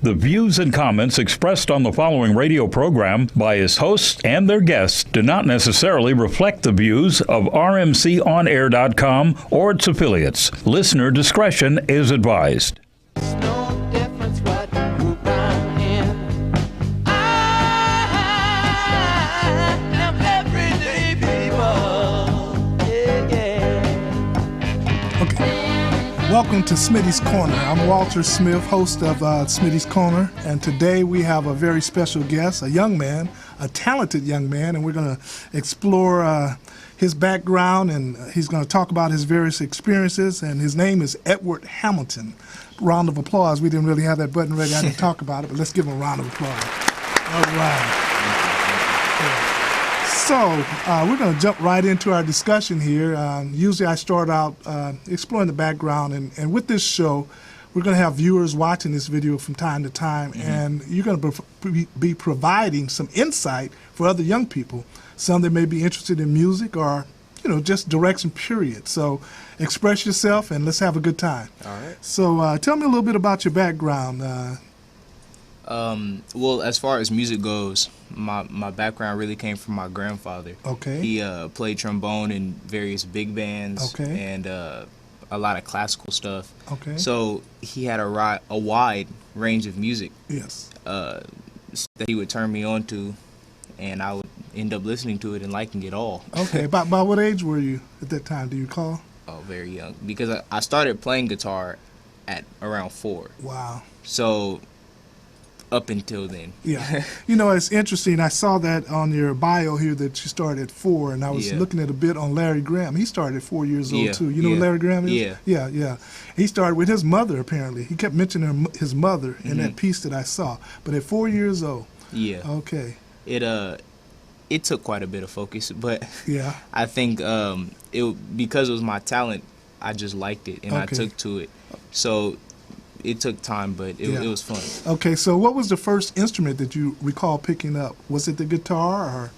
The views and comments expressed on the following radio program by its hosts and their guests do not necessarily reflect the views of rmconair.com or its affiliates. Listener discretion is advised. Welcome to Smitty's Corner. I'm Walter Smith, host of Smitty's Corner, and today we have a very special guest, a young man, a talented young man, and we're going to explore his background, and he's going to talk about his various experiences, and his name is Edward Hamilton. Round of applause. We didn't really have that button ready. I didn't talk about it, but let's give him a round of applause. All right. So we're going to jump right into our discussion here. Usually I start out exploring the background, and with this show, we're going to have viewers watching this video from time to time, and you're going to be providing some insight for other young people, some that may be interested in music or, you know, just direction, period. So express yourself, and let's have a good time. All right. So tell me a little bit about your background. Well, as far as music goes, my background really came from my grandfather. Okay. He played trombone in various big bands. Okay. And a lot of classical stuff. Okay. So he had a wide range of music. Yes. That he would turn me on to, and I would end up listening to it and liking it all. Okay. By what age were you at that time? Do you recall? Oh, very young. Because I started playing guitar at around 4. Wow. So up until then. Yeah. You know, it's interesting. I saw that on your bio here that you started at 4, and I was looking at a bit on Larry Graham. He started at 4 years old, too. You know who Larry Graham is? Yeah. Yeah. He started with his mother, apparently. He kept mentioning his mother in that piece that I saw. But at 4 years old. Yeah. Okay. It took quite a bit of focus, but yeah, I think because it was my talent, I just liked it, and I took to it. So it took time, but it was fun. Okay, so what was the first instrument that you recall picking up? Was it the guitar, or?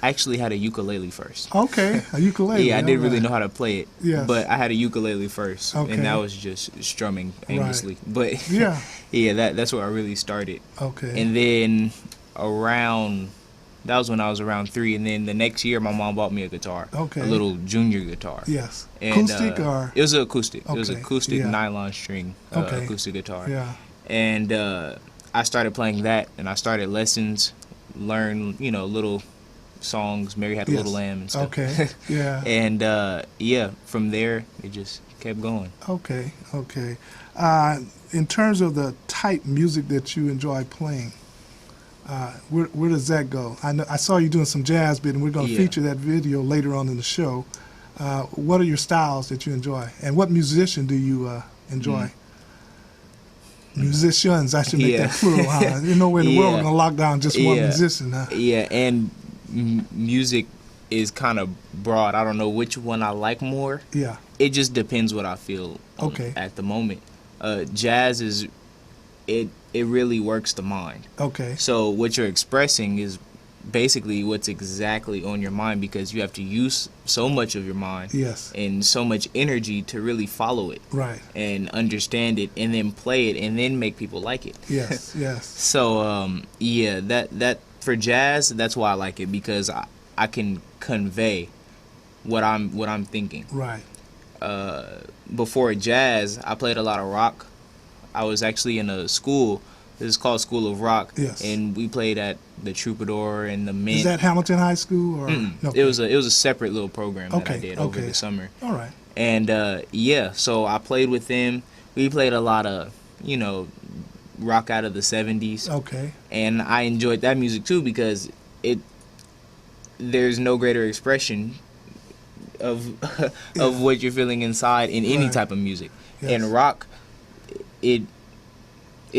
I actually had a ukulele first. Okay, a ukulele. Yeah, I didn't really know how to play it. Yes. But I had a ukulele first, and that was just strumming aimlessly. Right. But yeah, that's where I really started. Okay. And then that was when I was around 3, and then the next year my mom bought me a guitar. Okay. A little junior guitar. Yes. And, acoustic or? It was an acoustic. Okay. It was acoustic nylon string acoustic guitar. Yeah. And I started playing that, and I started lessons, learn, little songs, Mary Had a Little Lamb and stuff. Okay. Yeah. And from there it just kept going. Okay. In terms of the type music that you enjoy playing, where does that go? I saw you doing some jazz bit, and we're going to feature that video later on in the show. What are your styles that you enjoy, and what musician do you enjoy? Musicians, I should make that plural. Huh? You know, in the world we're going to lock down just one musician. Huh? Yeah, and music is kind of broad. I don't know which one I like more. Yeah. It just depends what I feel at the moment. Jazz is it really works the mind. Okay. So what you're expressing is basically what's exactly on your mind, because you have to use so much of your mind and so much energy to really follow it. Right. And understand it, and then play it, and then make people like it. Yes. So that for jazz, that's why I like it, because I can convey what I'm thinking. Right. Before jazz, I played a lot of rock. I was actually in a school. This is called School of Rock. Yes. And we played at the Troubadour and the Mint. Is that Hamilton High School? Or? No. It was a separate little program that I did over the summer. All right. And so I played with them. We played a lot of rock out of the 70s. Okay. And I enjoyed that music too, because there's no greater expression of what you're feeling inside in any type of music. Yes. And rock, it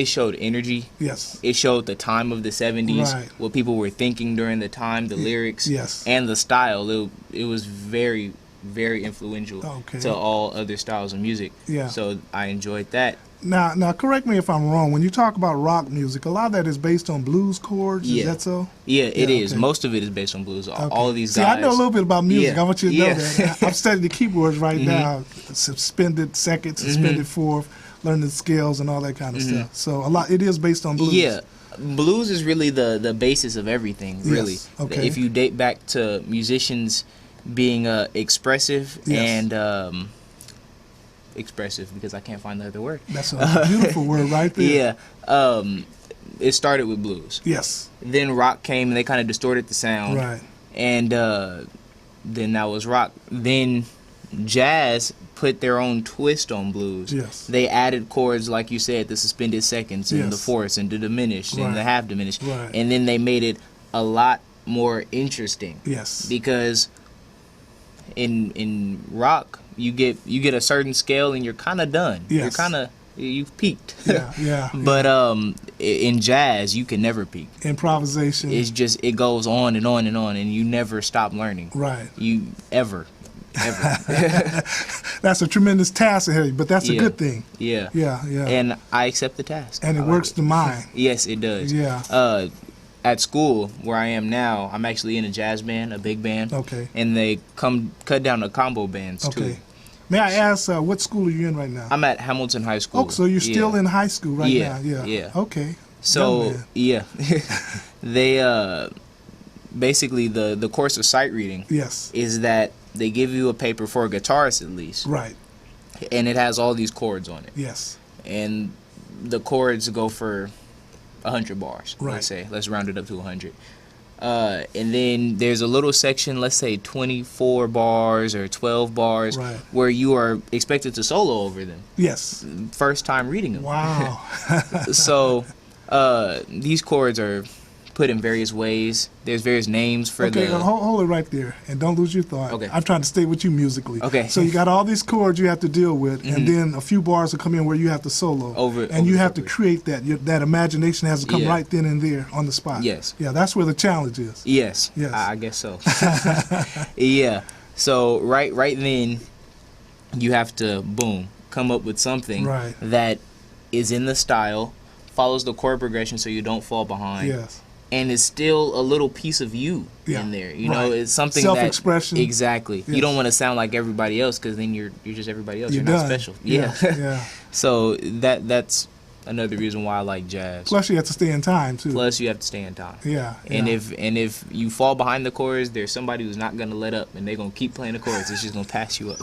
showed energy. Yes. It showed the time of the 70s, what people were thinking during the time, the lyrics, and the style. It was very, very influential to all other styles of music. Yeah. So I enjoyed that. Now, correct me if I'm wrong. When you talk about rock music, a lot of that is based on blues chords. Yeah. Is that so? Yeah, it is. Most of it is based on blues. All of these guys. See, I know a little bit about music. I want you to know that. I'm studying the keyboards right now. Suspended second, suspended fourth, learning the scales and all that kind of stuff. So it is based on blues. Yeah. Blues is really the basis of everything, really. Yes. Okay. If you date back to musicians being expressive and expressive, because I can't find the other word. That's a beautiful word right there. Yeah. It started with blues. Yes. Then rock came and they kind of distorted the sound. Right. And then that was rock. Then jazz put their own twist on blues. Yes. They added chords, like you said, the suspended seconds and the fourths and the diminished and the half diminished. Right. And then they made it a lot more interesting. Yes. Because in rock, you get a certain scale and you're kind of done. Yes. You've peaked. Yeah. But in jazz, you can never peak. Improvisation. It's just, it goes on and on and on, and you never stop learning. Right. You ever. That's a tremendous task ahead of you, but that's a good thing. Yeah. Yeah. And I accept the task. And it works the mind. Yes, it does. Yeah. At school, where I am now, I'm actually in a jazz band, a big band. Okay. And they cut down to combo bands, too. May I ask, what school are you in right now? I'm at Hamilton High School. Oh, so you're still in high school right now? Yeah. Okay. So, they, basically, the course of sight reading is that they give you a paper for a guitarist, at least. Right. And it has all these chords on it. Yes. And the chords go for 100 bars, right. Let's say. Let's round it up to 100. And then there's a little section, let's say 24 bars or 12 bars, where you are expected to solo over them. Yes. First time reading them. Wow. So these chords are put in various ways. There's various names for Okay, hold it right there, and don't lose your thought. Okay. I'm trying to stay with you musically. Okay. So you got all these chords you have to deal with, and then a few bars will come in where you have to solo. And you have to create that. That imagination has to come right then and there on the spot. Yes. Yeah, that's where the challenge is. Yes. I guess so. Yeah. So right then, you have to, boom, come up with something that is in the style, follows the chord progression so you don't fall behind. Yes. And it's still a little piece of you in there. You know, it's something self-expression. Exactly. Yes. You don't want to sound like everybody else, because then you're just everybody else. You're not special. Yeah. So that's another reason why I like jazz. Plus you have to stay in time too. Plus you have to stay in time. Yeah. And if you fall behind the chords, there's somebody who's not gonna let up, and they're gonna keep playing the chords. It's just gonna pass you up.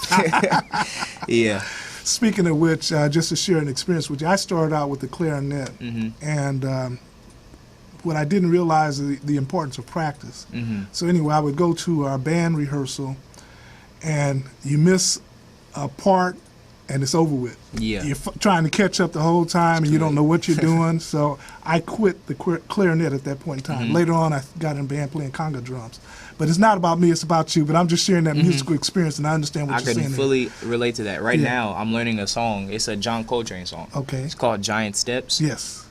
Yeah. Speaking of which, just to share an experience with you, I started out with the clarinet, and what I didn't realize is the importance of practice. So anyway, I would go to our band rehearsal, and you miss a part, and it's over with. Yeah. You're trying to catch up the whole time, and you don't know what you're doing. So I quit the clarinet at that point in time. Later on, I got in band playing conga drums. But it's not about me, it's about you. But I'm just sharing that musical experience, and I understand what you're saying. I can fully relate to that. Right now, I'm learning a song. It's a John Coltrane song. Okay. It's called Giant Steps. Yes.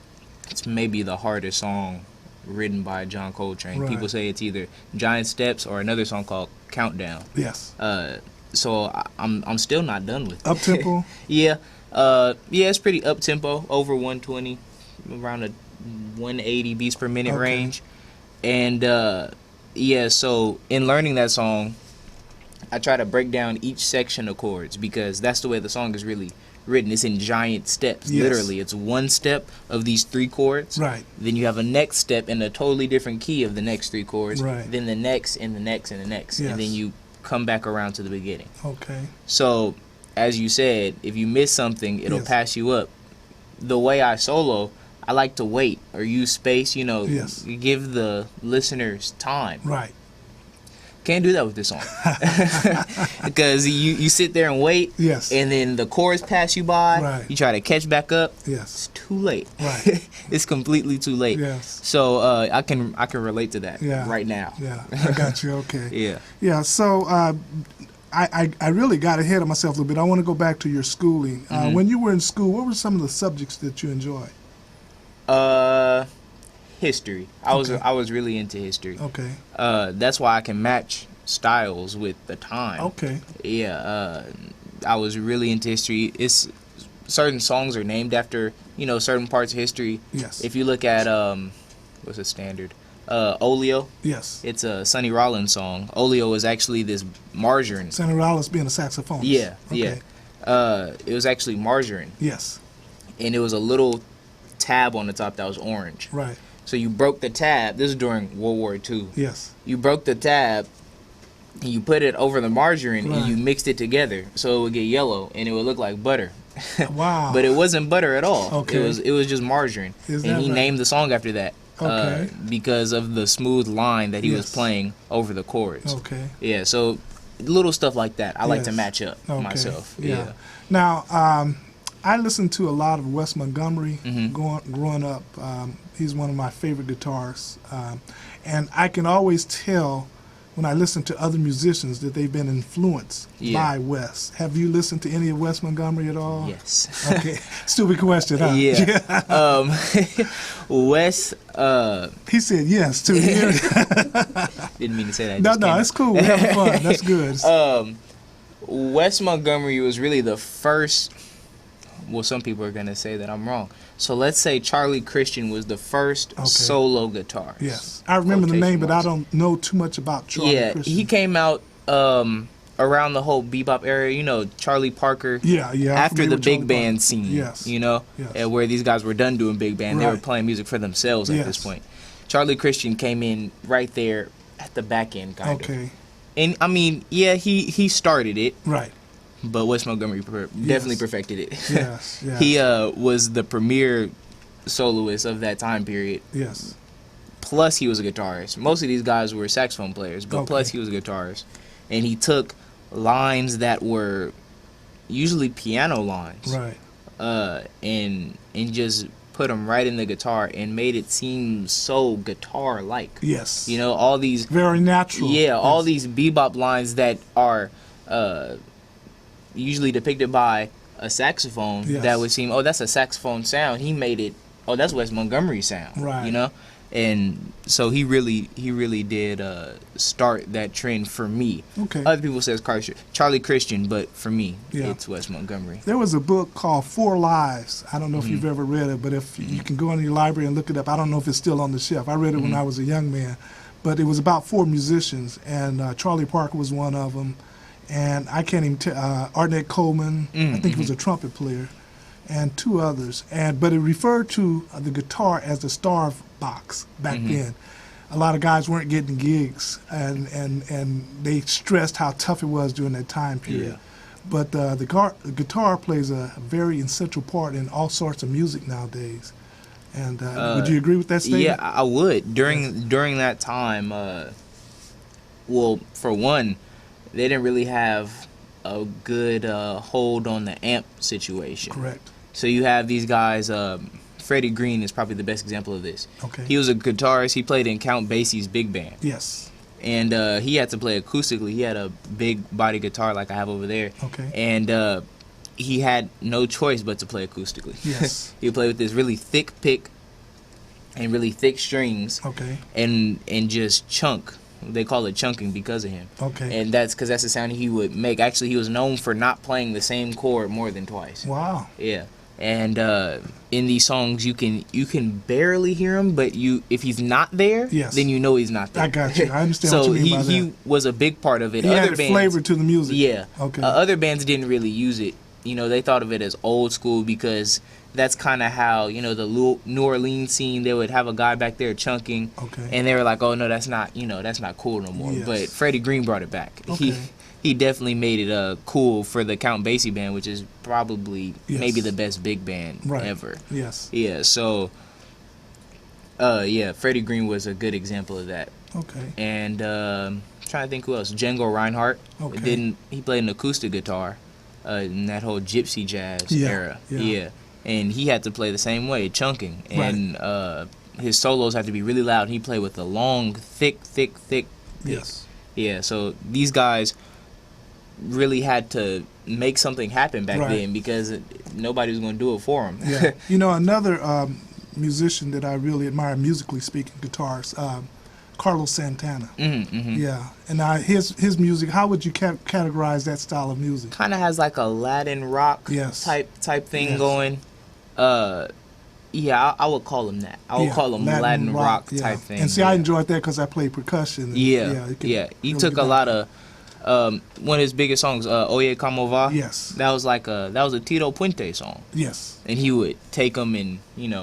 It's maybe the hardest song written by John Coltrane. People say it's either Giant Steps or another song called Countdown. Yes. So I'm still not done with it. Up tempo. Yeah. It's pretty up tempo, over 120, around a 180 beats per minute range, and so in learning that song, I try to break down each section of chords, because that's the way the song is really written. It's in giant steps. Literally, it's one step of these 3 chords. Right. Then you have a next step in a totally different key of the next 3 chords. Right. Then the next and the next and the next, and then you come back around to the beginning. Okay. So, as you said, if you miss something, it'll pass you up. The way I solo, I like to wait or use space. Give the listeners time. Right. Can't do that with this song, because you sit there and wait, and then the chords pass you by. You try to catch back up. It's too late. Right. It's completely too late. Yes. So I can relate to that right now. Yeah, I got you. Okay. Yeah. Yeah. So I really got ahead of myself a little bit. I want to go back to your schooling. When you were in school, what were some of the subjects that you enjoyed? history. I was really into history. Okay. That's why I can match styles with the time. Okay. Yeah. I was really into history. It's certain songs are named after certain parts of history. Yes. If you look at what's a standard? Oleo. Yes. It's a Sonny Rollins song. Oleo is actually this margarine. Sonny Rollins being a saxophonist. Yeah. Okay. Yeah. It was actually margarine. Yes. And it was a little tab on the top that was orange. Right. So you broke the tab. This is during World War II. Yes. You broke the tab, and you put it over the margarine, right. and you mixed it together, so it would get yellow, and it would look like butter. Wow. But it wasn't butter at all. Okay. It was just margarine. Is and that he right? named the song after that. Okay. Because of the smooth line that he was playing over the chords. Okay. Yeah, so little stuff like that. I like to match up Okay. myself. Yeah. Now, I listened to a lot of Wes Montgomery growing up. He's one of my favorite guitarists. And I can always tell when I listen to other musicians that they've been influenced by Wes. Have you listened to any of Wes Montgomery at all? Yes. Okay. Stupid question, huh? Yeah. Wes. He said yes to Didn't mean to say that. No, it's cool. We're having fun. That's good. Wes Montgomery was really the first. Well, some people are gonna say that I'm wrong. So let's say Charlie Christian was the first solo guitarist. Yes, I remember the name, but I don't know too much about Charlie Christian. He came out around the whole bebop era. Charlie Parker. Yeah. After the big band scene. Yes. Where these guys were done doing big band, they were playing music for themselves at this point. Charlie Christian came in right there at the back end, kind of. Okay. And I mean, he started it. Right. But Wes Montgomery definitely perfected it. Yes. He was the premier soloist of that time period. Yes. Plus, he was a guitarist. Most of these guys were saxophone players, but plus he was a guitarist. And he took lines that were usually piano lines, right? And just put them right in the guitar and made it seem so guitar-like. Yes. All these very natural. Yeah, all these bebop lines that are usually depicted by a saxophone that would seem, that's a saxophone sound. He made it, that's Wes Montgomery's sound. Right. And so he really did start that trend for me. Okay. Other people says Charlie Christian, but for me, it's Wes Montgomery. There was a book called 4 Lives. I don't know if you've ever read it, but if you can go into your library and look it up. I don't know if it's still on the shelf. I read it when I was a young man. But it was about 4 musicians, and Charlie Parker was one of them. And I can't even tell, Arnett Coleman, I think he was a trumpet player, and 2 others. But it referred to the guitar as the starve box back then. A lot of guys weren't getting gigs, and they stressed how tough it was during that time period. Yeah. But the guitar plays a very essential part in all sorts of music nowadays. And would you agree with that statement? Yeah, I would. During that time, well, for one, they didn't really have a good hold on the amp situation. Correct. So you have these guys. Freddie Green is probably the best example of this. Okay. He was a guitarist. He played in Count Basie's big band. Yes. And he had to play acoustically. He had a big body guitar like I have over there. Okay. And he had no choice but to play acoustically. Yes. He would play with this really thick pick and really thick strings. Okay. And just chunk. They call it chunking because of him. Okay. And that's because that's the sound he would make. Actually, he was known for not playing the same chord more than twice. Wow. Yeah. And in these songs, you can barely hear him, but if he's not there, then you know he's not there. I got you. I understand so what you mean by that. he was a big part of it. He other added bands, flavor to the music. Yeah. Okay. Other bands didn't really use it. They thought of it as old school because that's kind of how, the New Orleans scene, they would have a guy back there chunking. Okay. And they were like, oh, no, that's not cool no more. Yes. But Freddie Green brought it back. Okay. He definitely made it cool for the Count Basie band, which is probably maybe the best big band ever. Yes. Yeah, so, Freddie Green was a good example of that. Okay. And trying to think who else. Django Reinhardt. Okay. He played an acoustic guitar in that whole gypsy jazz era. Yeah. And he had to play the same way, chunking. And his solos had to be really loud. He played with a long, thick pick. Yes. Yeah, so these guys really had to make something happen back then because nobody was going to do it for them. Yeah. Another musician that I really admire, musically speaking, guitars, Carlos Santana. Yeah, and his music. How would you categorize that style of music? Kind of has like a Latin rock type thing going. Yeah, I would call him that. I would call him Latin rock type thing. And see, I enjoyed that because I played percussion. And He really took a lot of one of his biggest songs, Oye Como Va. Yes. That was a Tito Puente song. Yes. And he would take them and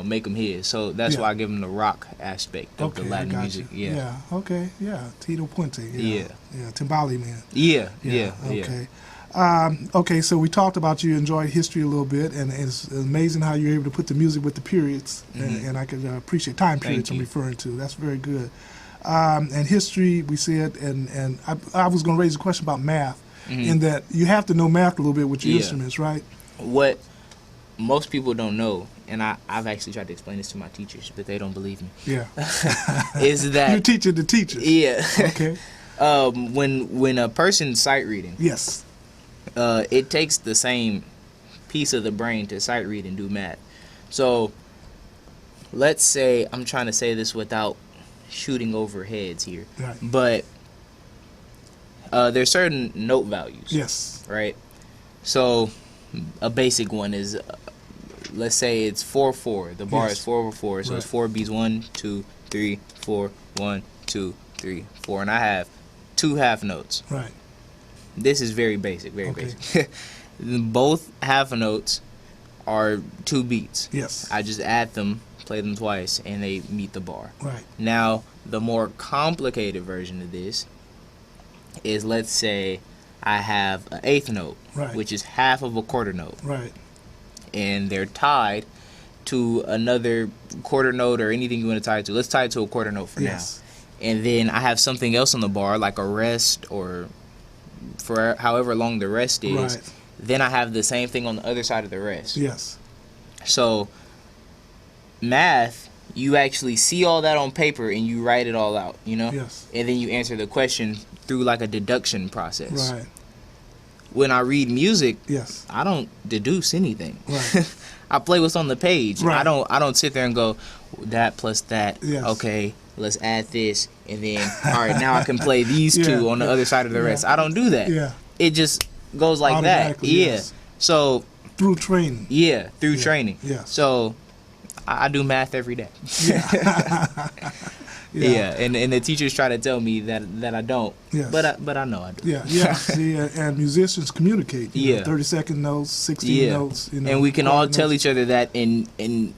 make them his. So that's why I give him the rock aspect of the Latin music. You. Yeah. Okay. Yeah. Tito Puente. Yeah. Yeah. Timbali man. Yeah. Okay. Okay, so we talked about you enjoyed history a little bit, and it's amazing how you're able to put the music with the periods, and I can appreciate time periods I'm referring to. That's very good. And history, we said, and I was going to raise a question about math, in that you have to know math a little bit with your instruments, right? What most people don't know, and I've actually tried to explain this to my teachers, but they don't believe me. Yeah. Is that you're teaching the teachers? Yeah. Okay. When a person's sight reading. Yes. It takes the same piece of the brain to sight read and do math. So let's say, I'm trying to say this without shooting over heads here, right. But there's certain note values. Yes. Right? So a basic one is, let's say it's 4/4. The bar is 4/4, so it's 4 beats 1, 2, 3, 4, 1, 2, 3, 4, and I have 2 half notes. Right. This is very basic, very basic. Both half notes are 2 beats. Yes. I just add them, play them twice, and they meet the bar. Right. Now, the more complicated version of this is, let's say I have an 8th note, which is half of a quarter note. Right. And they're tied to another quarter note or anything you want to tie it to. Let's tie it to a quarter note for now. And then I have something else on the bar, like a rest or for however long the rest is. Right. Then I have the same thing on the other side of the rest. Yes. So math, you actually see all that on paper and you write it all out, Yes. And then you answer the question through like a deduction process. Right. When I read music, yes, I don't deduce anything. Right. I play what's on the page. Right. I don't sit there and go, that plus that. Yes. Okay, let's add this, and then all right, now I can play these 2 on the other side of the rest. I don't do that. Yeah. It just goes like that. Yeah. Yes. So through training. Yeah, through training. Yes. So I do math every day. Yeah. Yeah, and the teachers try to tell me that I don't. Yes. But I know I do. Yeah. See, and musicians communicate. 30-second notes, 16 notes. And we can all tell each other that and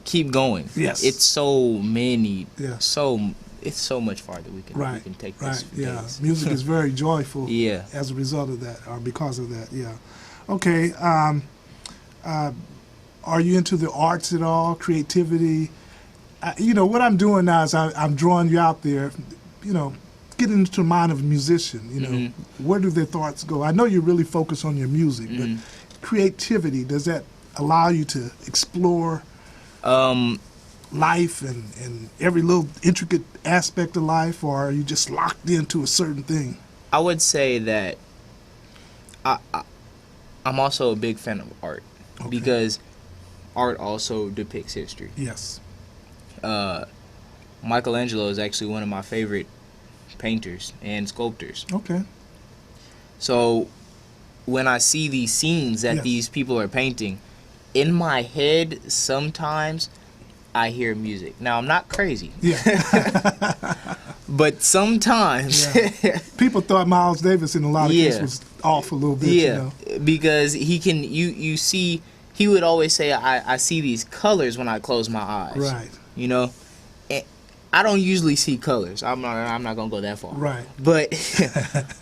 keep going. Yes. It's so many. Yeah. It's so much farther we can take this. Yeah. Music is very joyful. Yeah. As a result of that, or because of that. Yeah. Okay. Are you into the arts at all? Creativity? What I'm doing now is I'm drawing you out there, getting into the mind of a musician, where do their thoughts go? I know you really focus on your music, but creativity, does that allow you to explore life and every little intricate aspect of life, or are you just locked into a certain thing? I would say that I'm also a big fan of art, because art also depicts history. Yes. Michelangelo is actually one of my favorite painters and sculptors. Okay. So when I see these scenes that these people are painting, in my head sometimes I hear music. Now I'm not crazy. Yeah. But sometimes people thought Miles Davis in a lot of cases was off a little bit. Yeah. Because he can you see, he would always say I see these colors when I close my eyes. Right. And I don't usually see colors. I'm not gonna go that far. Right. But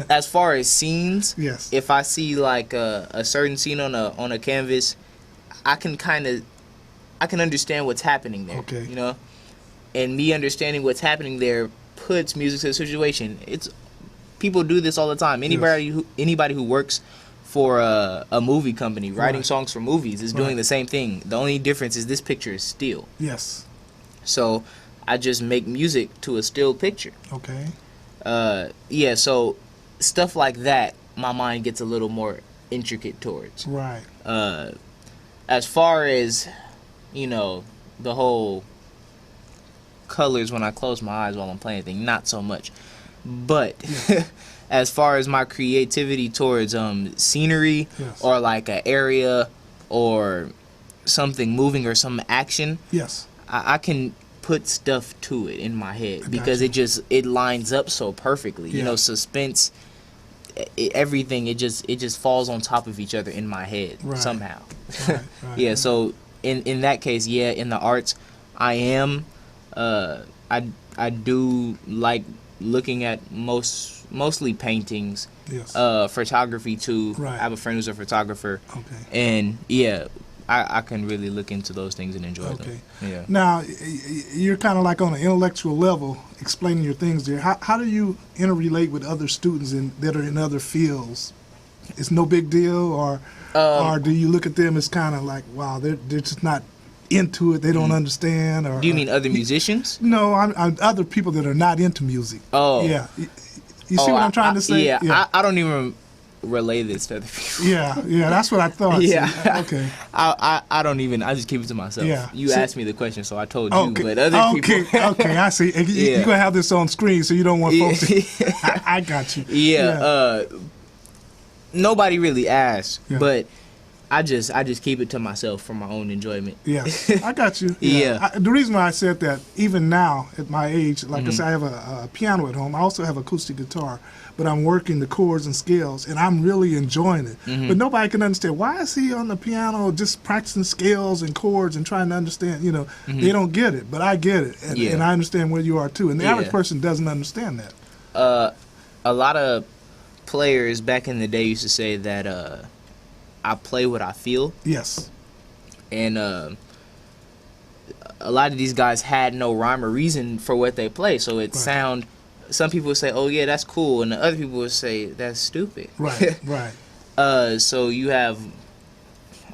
as far as scenes, if I see like a certain scene on a canvas, I can understand what's happening there. Okay. And me understanding what's happening there puts music to the situation. People do this all the time. Anybody who works for a movie company writing songs for movies is doing the same thing. The only difference is this picture is still. Yes. So I just make music to a still picture. Okay. So stuff like that, my mind gets a little more intricate towards. Right. As far as, the whole colors when I close my eyes while I'm playing thing, not so much. But as far as my creativity towards scenery or like an area or something moving or some action, I can put stuff to it in my head because it lines up so perfectly. You know, suspense, everything, it just falls on top of each other in my head somehow. So in that case, in the arts, I am I do like looking at mostly paintings, photography too. I have a friend who's a photographer, and I can really look into those things and enjoy them. Now, you're kind of like on an intellectual level explaining your things there. How do you interrelate with other students that are in other fields? It's no big deal, or do you look at them as kind of like, wow, they're just not into it, they don't understand? Or do you mean other musicians? No, I'm other people that are not into music. You see what I'm trying to say? I don't even relay this to other people. That's what I thought. Okay. I don't even. I just keep it to myself. You asked me the question, so I told you. But other people. I see. You're gonna have this on screen, so you don't want folks to. I got you. Nobody really asks, but I just keep it to myself for my own enjoyment. I got you. The reason why I said that, even now at my age, like I said, I have a piano at home. I also have acoustic guitar, but I'm working the chords and scales, and I'm really enjoying it. But nobody can understand, why is he on the piano just practicing scales and chords and trying to understand? You know, they don't get it, but I get it, and I understand where you are too. And the average person doesn't understand that. A lot of players back in the day used to say that I play what I feel. And a lot of these guys had no rhyme or reason for what they play, so it sound. Some people would say, "Oh yeah, that's cool," and the other people would say, "That's stupid." So you have,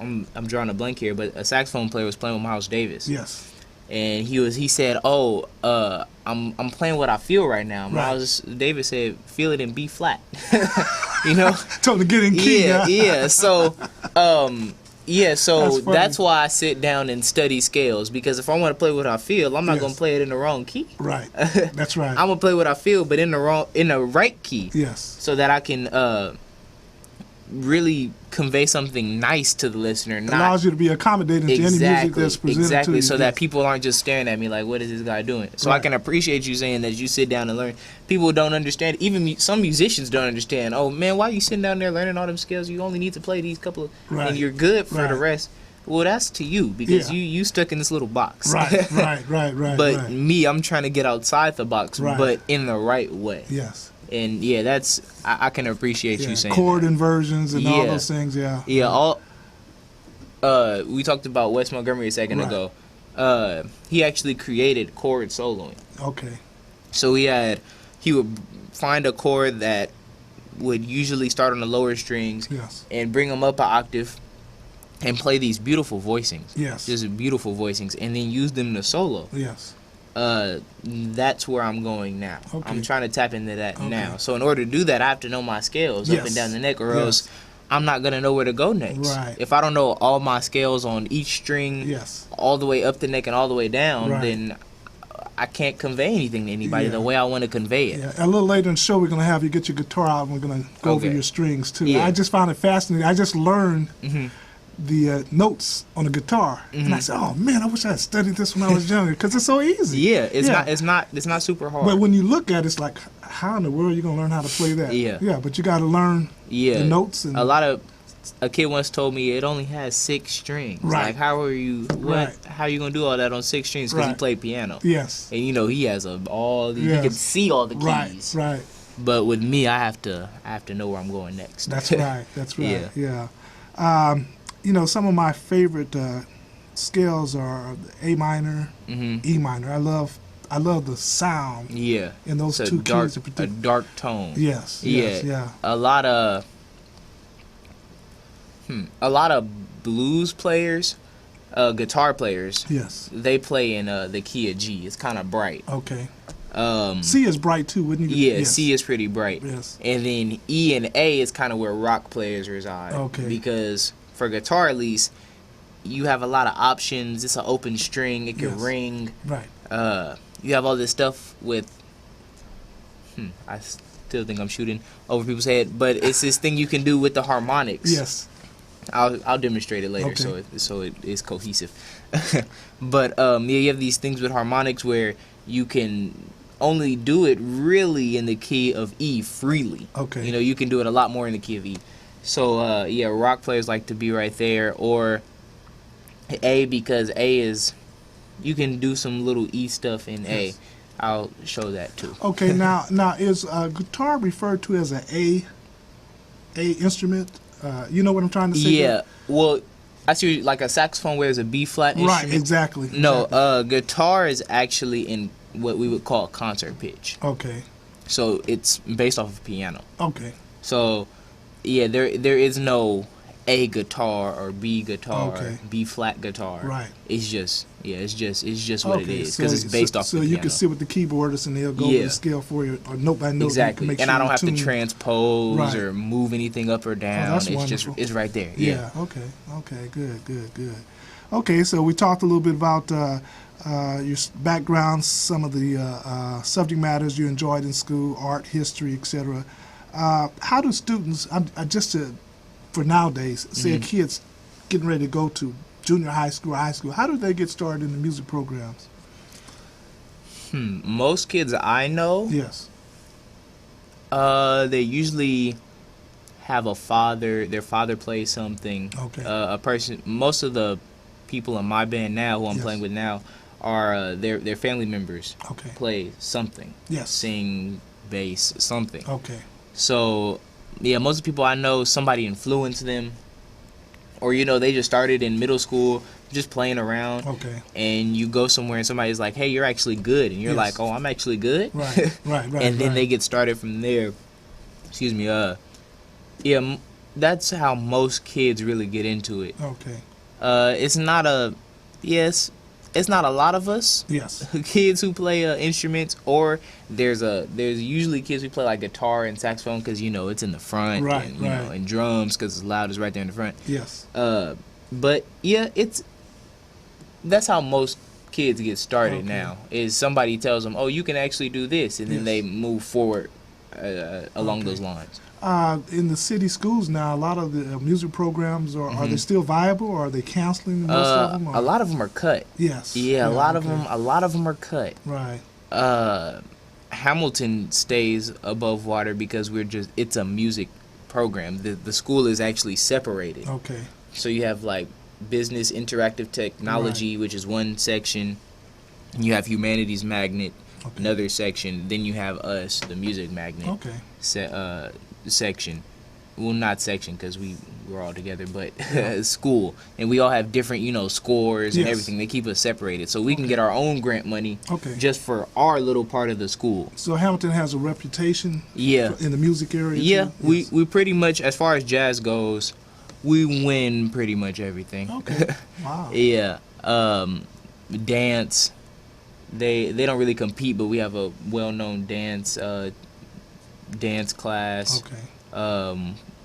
I'm drawing a blank here, but a saxophone player was playing with Miles Davis. And he said, "Oh, I'm playing what I feel right now." Miles Davis said, "Feel it in B flat." You know, told him to get in key. So, so that's why I sit down and study scales, because if I want to play what I feel, I'm not gonna play it in the wrong key. That's right. I'm gonna play what I feel, but in the right key. So that I can really convey something nice to the listener. Allows you to be accommodating to any music that's presented to you. So that people aren't just staring at me like, what is this guy doing? So I can appreciate you saying that you sit down and learn. People don't understand. Even some musicians don't understand. Oh, man, why are you sitting down there learning all them scales? You only need to play these couple of... And you're good for the rest. Well, that's to you, because you stuck in this little box. But me, I'm trying to get outside the box, but in the right way. And that's I can appreciate you saying chord that. Inversions and all those things. We talked about Wes Montgomery a second ago. He actually created chord soloing. So he would find a chord that would usually start on the lower strings and bring them up an octave and play these beautiful voicings. Just beautiful voicings, and then use them to solo. That's where I'm going now. I'm trying to tap into that now. So in order to do that, I have to know my scales up and down the neck, or else I'm not going to know where to go next. If I don't know all my scales on each string, all the way up the neck and all the way down, then I can't convey anything to anybody the way I want to convey it. A little later in the show, we're going to have you get your guitar out, and we're going to go over your strings too. I just found it fascinating. I just learned the notes on the guitar, and I said, "Oh man, I wish I had studied this when I was younger, because it's so easy." It's not super hard. But when you look at it, it's like, how in the world are you gonna learn how to play that? But you got to learn the notes. And a kid once told me it only has 6 strings. Like, how are you? How are you gonna do all that on 6 strings? Because he played piano. And he has all these. He can see all the keys. But with me, I have to know where I'm going next. That's right. Some of my favorite scales are A minor, E minor. I love the sound. In those two keys in particular. A dark tone. A lot of blues players, guitar players. They play in the key of G. It's kind of bright. C is bright too, wouldn't you? C is pretty bright. And then E and A is kind of where rock players reside. Because for guitar, at least, you have a lot of options. It's an open string. It can ring. Right. You have all this stuff with. I still think I'm shooting over people's head, but it's this thing you can do with the harmonics. Yes. I'll demonstrate it later, okay. so it is cohesive. But yeah, you have these things with harmonics where you can only do it really in the key of E freely. Okay. You know, you can do it a lot more in the key of E. So yeah, rock players like to be right there, or A, because A is, you can do some little E stuff in A. I'll show that too. Okay, now is guitar referred to as an A instrument? You know what I'm trying to say? Yeah. Well, I see, like a saxophone where there's a B flat instrument. Right. Exactly. No, guitar is actually in what we would call concert pitch. Okay. So it's based off of a piano. Okay. So yeah, there is no A guitar or B guitar, okay. or B flat guitar. Right. It's just what okay. it is, because it's based off the piano. So you can sit with the keyboardist and they'll go over the scale for you, or note by note. Exactly. Make and sure I don't have to tune. transpose or move anything up or down. That's it's wonderful. It's right there. Yeah. Okay. Okay. Good. Okay. So we talked a little bit about your background, some of the subject matters you enjoyed in school, art, history, etc. How do students, for nowadays, say a kid's getting ready to go to junior high school, how do they get started in the music programs? Most kids I know, yes, they usually have a father. Their father plays something. Okay. A person. Most of the people in my band now, who I'm playing with now, are their family members. Okay. Play something. Yes. Sing, bass, something. Okay. So yeah, most of the people I know, somebody influenced them, or they just started in middle school just playing around. Okay. And you go somewhere and somebody's like, "Hey, you're actually good," and you're like, "Oh, I'm actually good." Right. And then they get started from there. Excuse me. Yeah, that's how most kids really get into it. Okay. It's not a lot of us. Yes. Kids who play instruments, or there's usually kids who play like guitar and saxophone because it's in the front, right, and and drums because it's loud, is right there in the front. Yes. But yeah, that's how most kids get started now. Is somebody tells them, "Oh, you can actually do this," and then they move forward along those lines. In the city schools now, a lot of the music programs are they still viable, or are they canceling most of them? Or? A lot of them are cut. Yes. Yeah, a lot of them are cut. Right. Hamilton stays above water because it's a music program. The school is actually separated. Okay. So you have like business interactive technology, which is one section. You have humanities magnet, another section. Then you have us, the music magnet. Okay. Section. Well, not section because we're all together, but school, and we all have different scores and everything. They keep us separated so we can get our own grant money just for our little part of the school. So Hamilton has a reputation in the music area too? Yes. we pretty much, as far as jazz goes, we win pretty much everything. Okay. Wow. Yeah. Dance, they don't really compete, but we have a well-known dance class. Okay.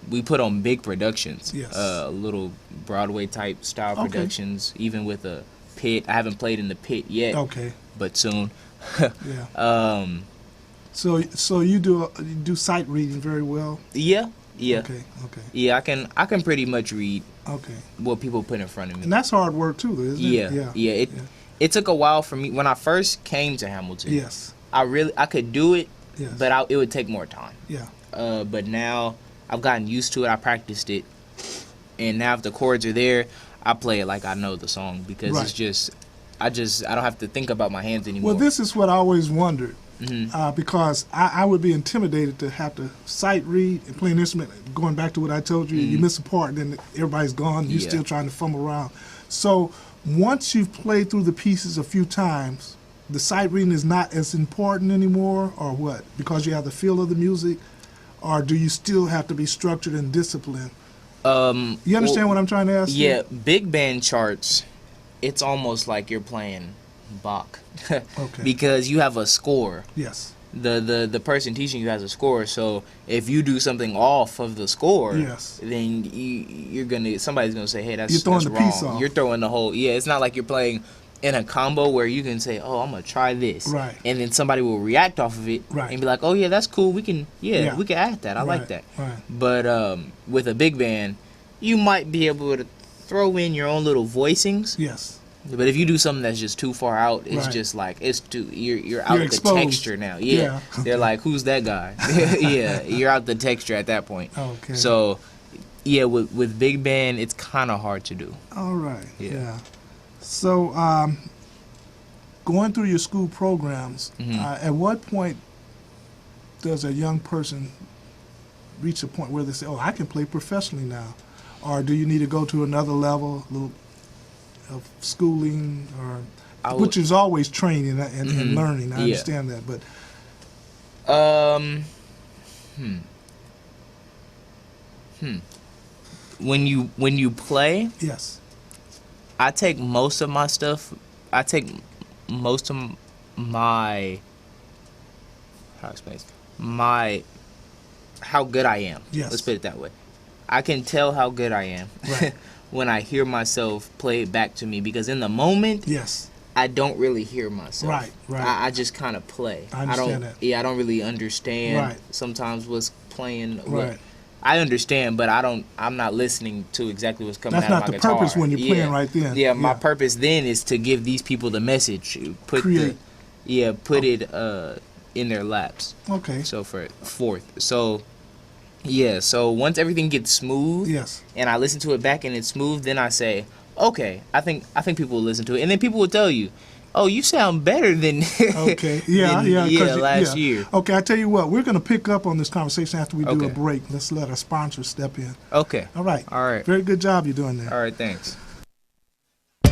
We put on big productions. Yes. Little Broadway type style productions, even with a pit. I haven't played in the pit yet. Okay. But soon. Yeah. So you do sight reading very well? Yeah. Yeah. Okay. Yeah, I can pretty much read what people put in front of me. And that's hard work too, isn't it? Yeah. It took a while for me when I first came to Hamilton. Yes. I could do it, yes, but it would take more time. Yeah. But now I've gotten used to it. I practiced it, and now if the chords are there, I play it like I know the song because it's just I don't have to think about my hands anymore. Well, this is what I always wondered. Because I would be intimidated to have to sight read and play an instrument. Going back to what I told you, you miss a part, then everybody's gone. You're still trying to fumble around. So once you've played through the pieces a few times, the sight reading is not as important anymore, or what? Because you have the feel of the music, or do you still have to be structured and disciplined? You understand what I'm trying to ask? Yeah, big band charts. It's almost like you're playing Bach. Okay. Because you have a score. Yes. the person teaching you has a score. So if you do something off of the score, then somebody's gonna say, hey, that's wrong. Piece off. You're throwing the whole. Yeah, it's not like you're playing in a combo where you can say, oh, I'm gonna try this, right, and then somebody will react off of it, right, and be like, oh yeah, that's cool. We can add that. I like that. Right. But with a big band, you might be able to throw in your own little voicings. Yes. But if you do something that's just too far out, it's just like it's too. You're out of the texture now. Yeah. They're like, who's that guy? Yeah, you're out the texture at that point. Okay. So, yeah, with big band, it's kind of hard to do. All right. Yeah. So, going through your school programs, at what point does a young person reach a point where they say, "Oh, I can play professionally now," or do you need to go to another level, of schooling, or which is always training and learning? I understand that, but when you play, yes, I take most of my stuff. I take most of my how good I am. Yes. Let's put it that way. I can tell how good I am when I hear myself play it back to me, because in the moment, I don't really hear myself. Right. I just kind of play. I understand that. Yeah, I don't really understand Right. sometimes what's playing. Right. I understand, but I'm not listening to exactly what's coming out of my guitar. That's not the purpose when you're playing right then. Yeah, my purpose then is to give these people the message. Put it in their laps. Okay. So so once everything gets smooth, and I listen to it back and it's smooth, then I say, okay, I think people will listen to it, and then people will tell you, oh, you sound better than last year. Okay, I tell you what, we're going to pick up on this conversation after we do a break. Let's let our sponsor step in. Okay. All right. All right. Very good job you're doing there. All right, thanks.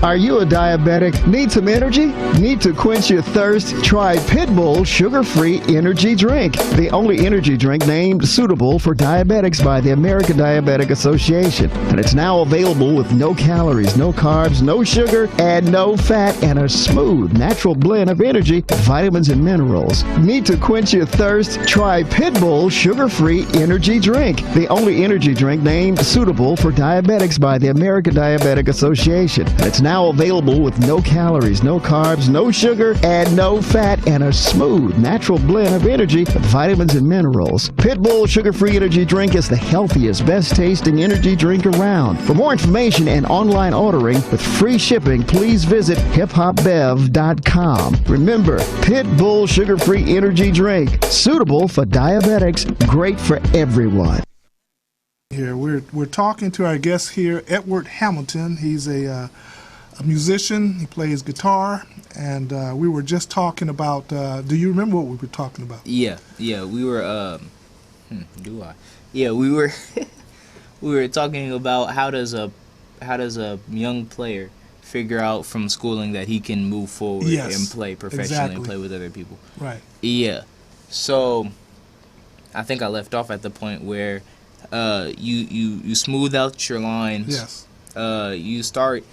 Are you a diabetic? Need some energy? Need to quench your thirst? Try Pitbull Sugar-Free Energy Drink, the only energy drink named suitable for diabetics by the American Diabetic Association. And it's now available with no calories, no carbs, no sugar, and no fat, and a smooth, natural blend of energy, vitamins, and minerals. Need to quench your thirst? Try Pitbull Sugar-Free Energy Drink, the only energy drink named suitable for diabetics by the American Diabetic Association. And it's now available with no calories, no carbs, no sugar, and no fat, and a smooth, natural blend of energy, vitamins, and minerals. Pitbull Sugar-Free Energy Drink is the healthiest, best-tasting energy drink around. For more information and online ordering with free shipping, please visit hiphopbev.com. Remember, Pitbull Sugar-Free Energy Drink, suitable for diabetics, great for everyone. Here we're talking to our guest here, Edward Hamilton. He's a musician. He plays guitar, and we were just talking about. Do you remember what we were talking about? Yeah. We were. Do I? Yeah, we were. We were talking about how does a young player figure out from schooling that he can move forward and play professionally and play with other people. Right. Yeah. So, I think I left off at the point where you smooth out your lines. Yes. You start.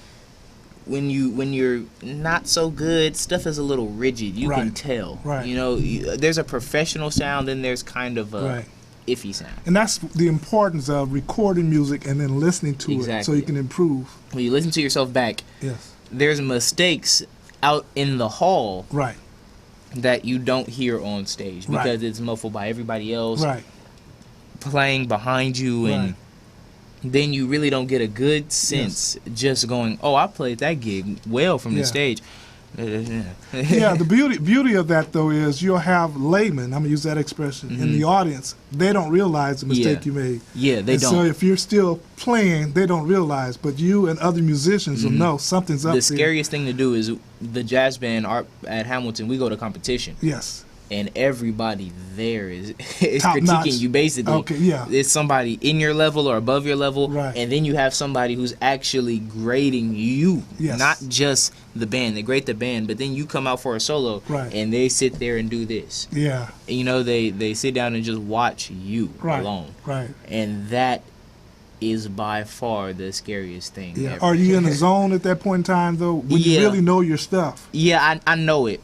When you're not so good, stuff is a little rigid. You can tell. Right. You know, there's a professional sound, and there's kind of a iffy sound. And that's the importance of recording music and then listening to it so you can improve. When you listen to yourself back, there's mistakes out in the hall that you don't hear on stage because it's muffled by everybody else playing behind you and then you really don't get a good sense just going, oh, I played that gig well from the stage. The beauty of that, though, is you'll have laymen, I'm going to use that expression, in the audience. They don't realize the mistake you made. Yeah, they don't. So if you're still playing, they don't realize, but you and other musicians will know something's up there. The scariest thing to do is the jazz band at Hamilton, we go to competition. Yes. And everybody there is Top critiquing notch. You basically. Okay, yeah. It's somebody in your level or above your level, and then you have somebody who's actually grading you, not just the band. They grade the band, but then you come out for a solo, and they sit there and do this. Yeah. And, you know, they sit down and just watch you alone. Right. And that is by far the scariest thing ever. Are you in the zone at that point in time, though, when you really know your stuff? Yeah, I know it.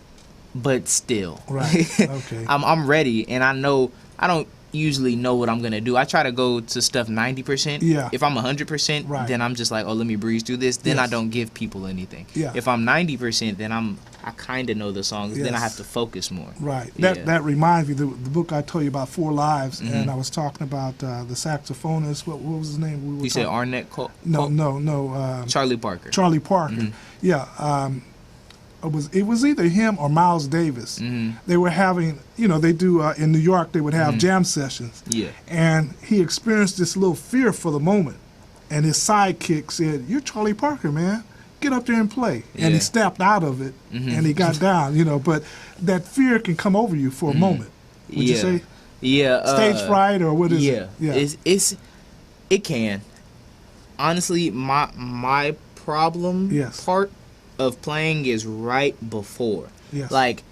but still. Right. Okay. I'm ready, and I know I don't usually know what I'm gonna do. I try to go to stuff 90%. Yeah. If I'm 100%, right. then I'm just like, oh, let me breeze through this. Then yes. I don't give people anything. Yeah. If I'm 90%, then I kind of know the songs. Yes. Then I have to focus more. Right. Yeah. That reminds me, the book I told you about, Four Lives, Mm-hmm. and I was talking about the saxophonist. What was his name? You said Arnett Cole? No. Charlie Parker. Charlie Parker. Mm-hmm. Yeah. It was either him or Miles Davis. Mm-hmm. They were having, they do in New York, they would have Mm-hmm. jam sessions. Yeah. And he experienced this little fear for the moment. And his sidekick said, "You're Charlie Parker, man. Get up there and play." Yeah. And he stepped out of it, Mm-hmm. and he got down, But that fear can come over you for a moment. Would you say? Yeah. Stage fright, or what is it? Yeah. It can. Honestly, my problem Yes. part of playing is right before. Yes. Like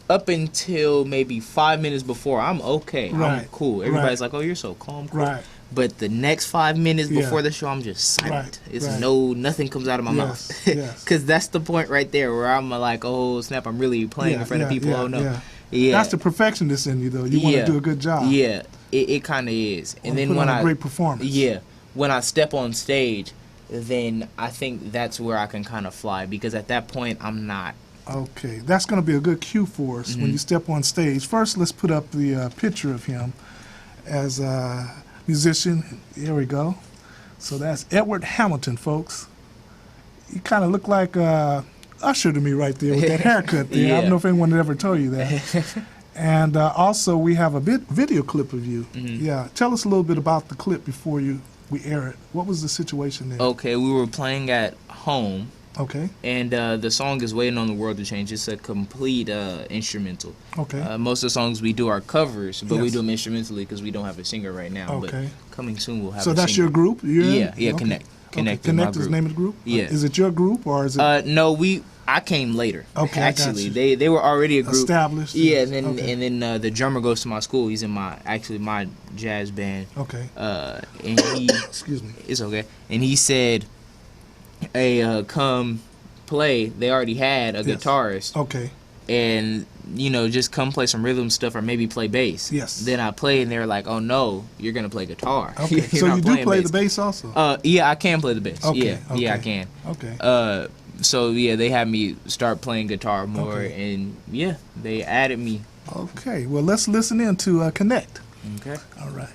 up until maybe 5 minutes before, I'm okay. Right. I'm cool. Everybody's Right. like, "Oh, you're so calm." Cool. Right. But the next 5 minutes Yeah. before the show, I'm just silent. Right. It's Right. nothing comes out of my Yes. mouth. Yes. Cause that's the point right there where I'm like, "Oh snap! I'm really playing in front of people." Oh no. Yeah. That's the perfectionist in you, though. You want to do a good job. Yeah, it kind of is. And then put when on a great performance. Yeah, when I step on stage, then I think that's where I can kind of fly, because at that point I'm not. Okay, that's going to be a good cue for us when you step on stage. First, let's put up the picture of him as a musician. Here we go. So that's Edward Hamilton, folks. You kind of look like Usher to me right there with that haircut there. Yeah. I don't know if anyone had ever told you that. And also, we have a video clip of you. Yeah, tell us a little bit about the clip before we air it. What was the situation there? Okay, we were playing at home. Okay. And the song is Waiting on the World to Change. It's a complete instrumental. Okay. Most of the songs we do are covers, but we Yes. do them instrumentally because we don't have a singer right now. Okay. But coming soon we'll have So a that's singer. your group? Yeah, Okay. Connect. Connect, Okay. is my Connect is the group. name of the group? Yeah. Is it your group or is it? No, I came later. Okay, I got actually, you. they were already a group Established. Yeah, yes. and then the drummer goes to my school. He's in my jazz band. Okay. And he Excuse me. it's okay. And he said, "Hey, come play." They already had a Yes. guitarist. Okay. And just come play some rhythm stuff or maybe play bass. Yes. Then I played, and they were like, "Oh no, you're gonna play guitar." Okay. You're So not you do playing play the bass also? Yeah, I can play the bass. Okay, Yeah, I okay. can. Okay. So yeah, they had me start playing guitar more, Okay. and yeah, they added me. Okay. Well, let's listen in to Connect. Okay. All right.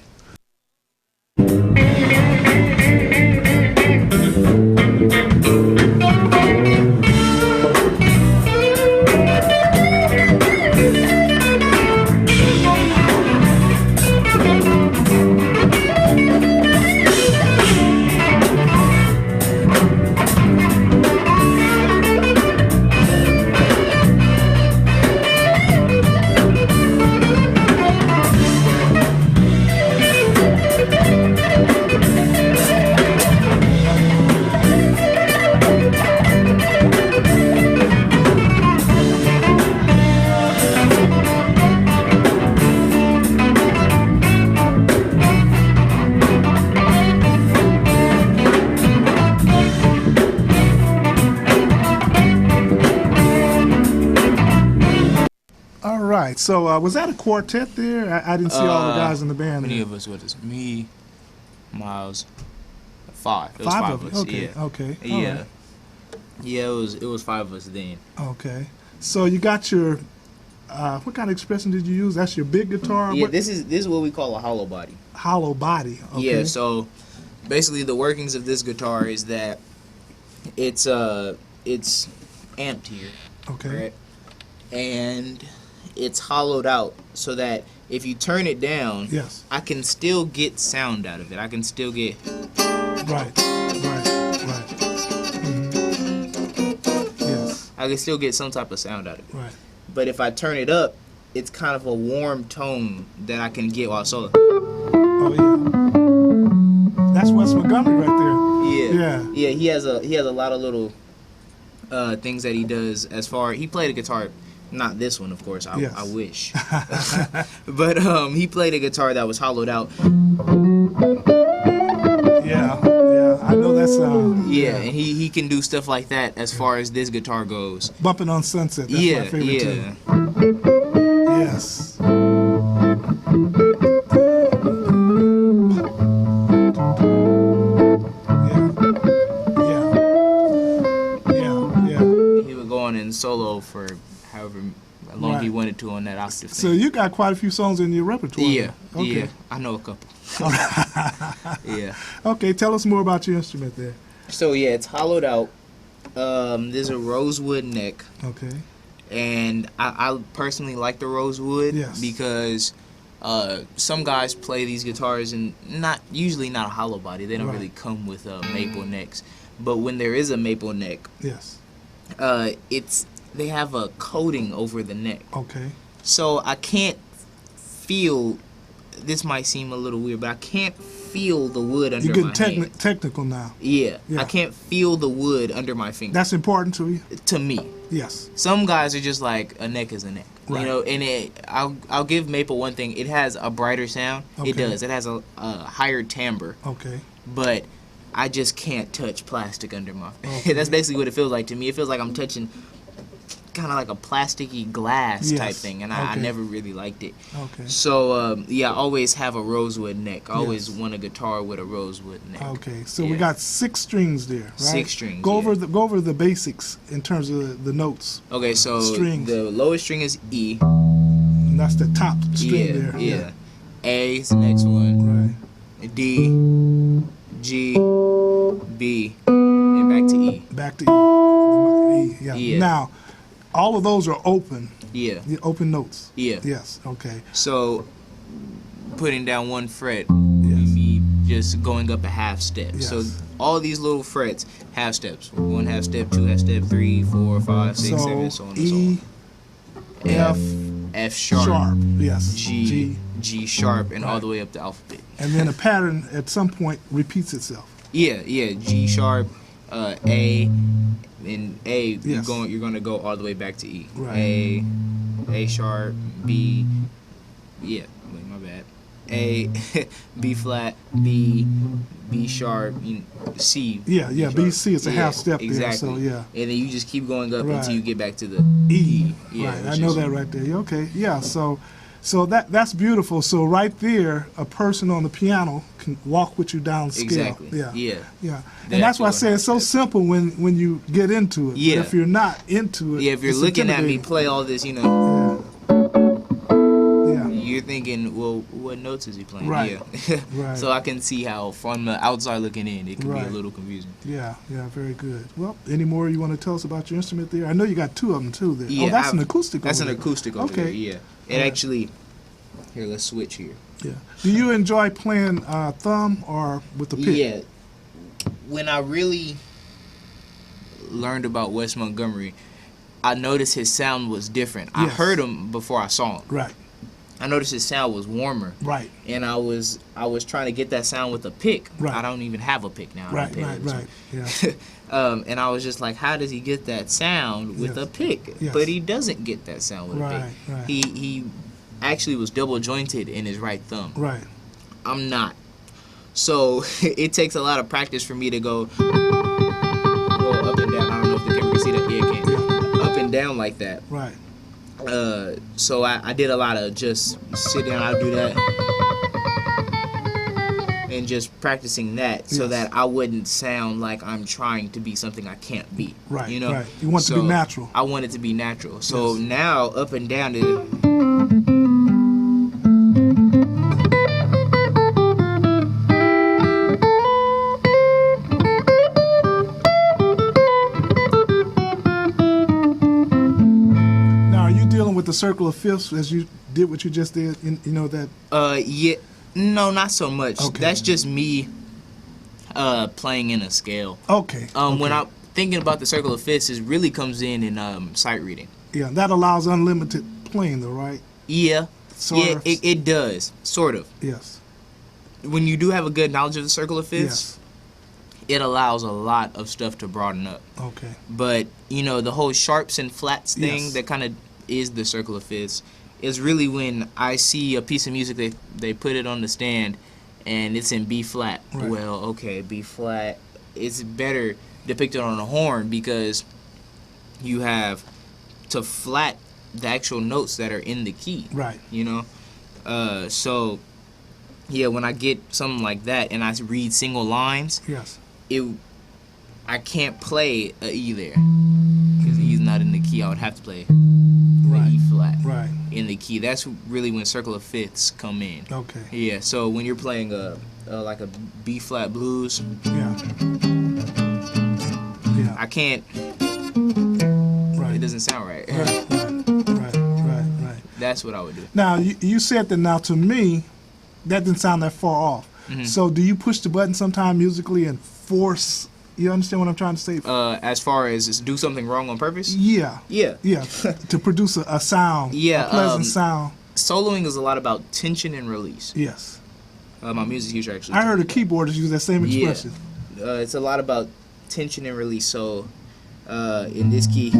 All right. So was that a quartet there? I didn't see all the guys in the band. How many there. of us? What is me, Miles, 5. It was Five of of us. you. Okay. Yeah. Okay. All Yeah. right. Yeah, it was 5 of us then. Okay. So you got your what kind of expression did you use? That's your big guitar. Yeah, What- this is what we call a hollow body. hollow body. Okay. Yeah, so basically the workings of this guitar is that it's amped here, Okay. right? And it's hollowed out so that if you turn it down, Yes. I can still get sound out of it. I can still get Right. Yes. I can still get some type of sound out of it. Right. But if I turn it up, it's kind of a warm tone that I can get while solo. Oh yeah. That's Wes Montgomery right there. Yeah. Yeah. Yeah, he has a lot of little things that he does as far he played a guitar, not this one of course. Yes. I wish. But he played a guitar that was hollowed out. Yeah. Yeah. I know that's yeah, and he can do stuff like that as far as this guitar goes. Bumping on Sunset. That's my favorite tune. Yes. He would go on in solo for however long he wanted to on that octave thing. So you got quite a few songs in your repertoire. Yeah, okay. yeah, I know a couple. Yeah. Okay, tell us more about your instrument there. So yeah, it's hollowed out. There's a rosewood neck. Okay. And I personally like the rosewood because some guys play these guitars and usually not a hollow body. They don't really come with maple necks. But when there is a maple neck, they have a coating over the neck. Okay. So I can't feel. This might seem a little weird, but I can't feel the wood under my hand. You're getting technical now. Yeah, I can't feel the wood under my finger. That's important to you? To me. Yes. Some guys are just like, a neck is a neck. Right. You know, and I'll give maple one thing. It has a brighter sound. Okay. It does. It has a higher timbre. Okay. But I just can't touch plastic under my finger. That's basically what it feels like to me. It feels like I'm touching kind of like a plasticky glass type thing, and I never really liked it. Okay. So I always have a rosewood neck. I always want a guitar with a rosewood neck. Okay. So we got 6 strings there, right? 6 strings. Go over the basics in terms of the notes. Okay, so strings. The lowest string is E. And that's the top string there. Yeah. A is the next one. Right. D, G, B, and back to E. Back to E. Yeah. Now, all of those are open. Yeah. Open notes. Yeah. Yes. Okay. So, putting down one fret would be just going up a half step. Yes. So, all these little frets, half steps. 1 half step, 2 half step, 3, 4, 5, 6, 7, so on and E, so on. F sharp. Yes. G sharp, and all the way up the alphabet. And then a pattern at some point repeats itself. Yeah. G sharp, A. In A, you're going to go all the way back to E. Right. A sharp, B, wait, my bad. A, B flat, B sharp, C. Yeah, B, C is a half step exactly. there, so yeah. And then you just keep going up until you get back to the E. Yeah, right, I know that right there. Okay, yeah, so that's beautiful. So right there, a person on the piano can walk with you down scale. Exactly. Yeah. And that's why I say it's so simple when you get into it. Yeah. But if you're not into it, if you're looking at me play all this, you're thinking, well, what notes is he playing? Right. Yeah. Right. So I can see how from the outside looking in, it can be a little confusing. Yeah, very good. Well, any more you want to tell us about your instrument there? I know you got 2 of them too there. Yeah, that's an acoustic. That's an acoustic over there, yeah. It actually, here, let's switch here. Yeah. Do you enjoy playing thumb or with the pick? Yeah. When I really learned about Wes Montgomery, I noticed his sound was different. I heard him before I saw him. Right. I noticed his sound was warmer. Right. And I was trying to get that sound with a pick. Right. I don't even have a pick now. Right. Yeah. And I was just like, how does he get that sound with a pick? Yes. But he doesn't get that sound with a pick. Right. He actually was double jointed in his right thumb. Right. I'm not. So it takes a lot of practice for me to go up and down. I don't know if the camera can see that. Yeah, it can. Up and down like that. Right. So I did a lot of just sit down, I'll do that. And just practicing that so that I wouldn't sound like I'm trying to be something I can't be. Right. You know? Right. You want it to be natural. I want it to be natural. So now up and down is. With the circle of fifths as you did what you just did, you know that? Yeah, no, not so much. Okay. That's just me playing in a scale. Okay. When I'm thinking about the circle of fifths, it really comes in sight reading. Yeah, that allows unlimited playing though, right? Yeah. It does, sort of. Yes. When you do have a good knowledge of the circle of fifths, it allows a lot of stuff to broaden up. Okay. But, the whole sharps and flats thing that kind of is the circle of fifths is really when I see a piece of music, they put it on the stand and it's in B flat. Right. Well, okay, B flat, it's better depicted on a horn because you have to flat the actual notes that are in the key. Right. You know? So, yeah, when I get something like that and I read single lines, yes, I can't play a E there because E's not in the key. I would have to play the E flat in the key. That's really when circle of fifths come in. Okay. Yeah. So when you're playing like a B flat blues, I can't. It doesn't sound right. Right. That's what I would do. Now you said that. Now to me, that didn't sound that far off. Mm-hmm. So do you push the button sometime musically and force? You understand what I'm trying to say? As far as do something wrong on purpose? Yeah. Yeah. To produce a sound. Yeah. A pleasant sound. Soloing is a lot about tension and release. Yes. My music teacher actually. I heard a keyboardist use that same expression. Yeah. It's a lot about tension and release. So, in this key,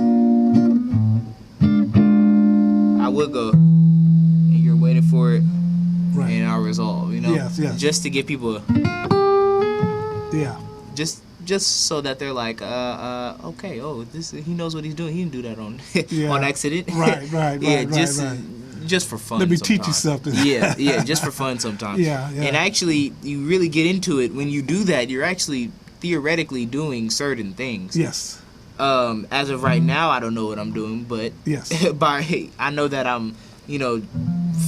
I would go, and you're waiting for it, and I'll resolve. You know. Yes. Just to give people. Yeah. Just so that they're like, okay, he knows what he's doing. He didn't do that on accident. Right. Just for fun. Let me sometimes. teach you something. yeah, just for fun sometimes. Yeah. And actually, you really get into it when you do that. You're actually theoretically doing certain things. Yes. As of right now, I don't know what I'm doing, but yes, I know that I'm,